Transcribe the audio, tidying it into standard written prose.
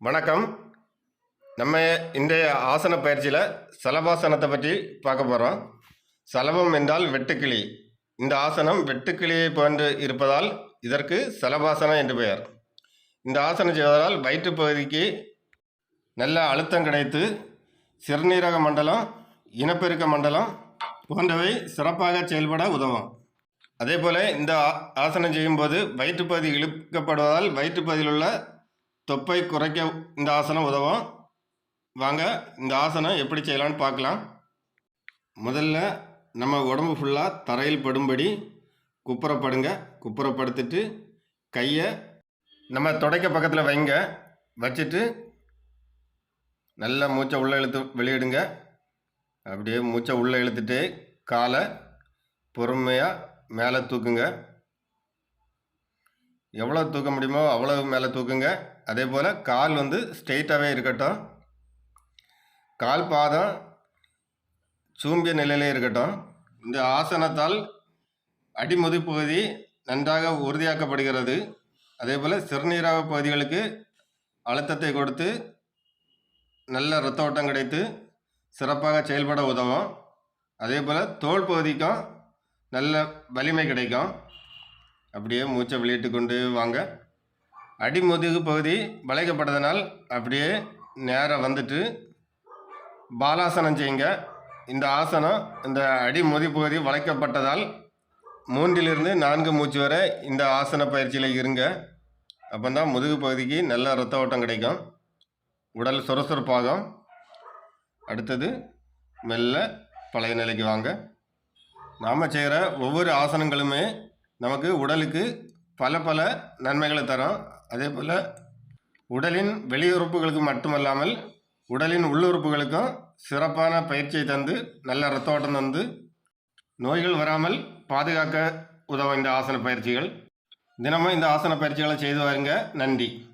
வணக்கம். நம்ம இன்றைய ஆசன பயிற்சியில் சலபாசனத்தை பற்றி பார்க்க போகிறோம். சலபம் என்றால் வெட்டுக்கிளி. இந்த ஆசனம் வெட்டுக்கிளியை போன்று இருப்பதால் இதற்கு சலபாசனம் என்று பெயர். இந்த ஆசனம் செய்வதால் வயிற்று பகுதிக்கு நல்ல அழுத்தம் கிடைத்து சிறுநீரக மண்டலம், இனப்பெருக்க மண்டலம் போன்றவை சிறப்பாக செயல்பட உதவும். அதே போல் இந்த ஆசனம் செய்யும்போது வயிற்று பகுதி இழுக்கப்படுவதால் வயிற்று பகுதியில் உள்ள தொப்பை குறைக்க இந்த ஆசனம் உதவும். வாங்க இந்த ஆசனம் எப்படி செய்யலான்னு பார்க்கலாம். முதல்ல நம்ம உடம்பு ஃபுல்லாக தரையில் படும்படி குப்புறப்படுங்க. குப்புறப்படுத்திட்டு கையை நம்ம தொடைக்க பக்கத்தில் வைங்க. வச்சுட்டு நல்லா மூச்சை உள்ளே இழுத்து வெளியிடுங்க. அப்படியே மூச்சை உள்ளே இழுத்துட்டு காலை பொறுமையாக மேலே தூக்குங்க. எவ்வளோ தூக்க முடியுமோ அவ்வளோ மேலே தூக்குங்க. அதே போல் கால் ஸ்ட்ரெயிட்டாகவே இருக்கட்டும். கால் பாதம் சூம்பிய நிலையிலே இருக்கட்டும். இந்த ஆசனத்தால் அடிமுது பகுதி நன்றாக உறுதியாக்கப்படுகிறது. அதே போல் சிறுநீரக பகுதிகளுக்கு அழுத்தத்தை கொடுத்து நல்ல இரத்த ஓட்டம் கிடைத்து சிறப்பாக செயல்பட உதவும். அதே போல் தோல் பகுதிக்கும் நல்ல வலிமை கிடைக்கும். அப்படியே மூச்சை வெளியிட்டு கொண்டு வாங்க. அடிமுதுகு பகுதி வளைக்கப்பட்டதனால் அப்படியே நேராக வந்துட்டு பாலாசனம் செய்யுங்க. இந்த ஆசனம் இந்த அடிமுதி பகுதி வளைக்கப்பட்டதால் 3 to 4 மூச்சு வரை இந்த ஆசன பயிற்சியில் இருங்க. அப்போ தான் முதுகு பகுதிக்கு நல்ல இரத்த ஓட்டம் கிடைக்கும், உடல் சுறுசுறுப்பாகும். அடுத்தது மெல்ல பழைய நிலைக்கு வாங்க. நாம் செய்கிற ஒவ்வொரு ஆசனங்களுமே நமக்கு உடலுக்கு பல நன்மைகளை தரும். அதே போல் உடலின் வெளியுறுப்புகளுக்கு மட்டுமல்லாமல் உடலின் உள்ளுறுப்புகளுக்கும் சிறப்பான பயிற்சியை தந்து நல்ல இரத்த ஓட்டம் தந்து நோய்கள் வராமல் பாதுகாக்க உதவும் இந்த ஆசன பயிற்சிகள். தினமும் இந்த ஆசன பயிற்சிகளை செய்து வாருங்க. நன்றி.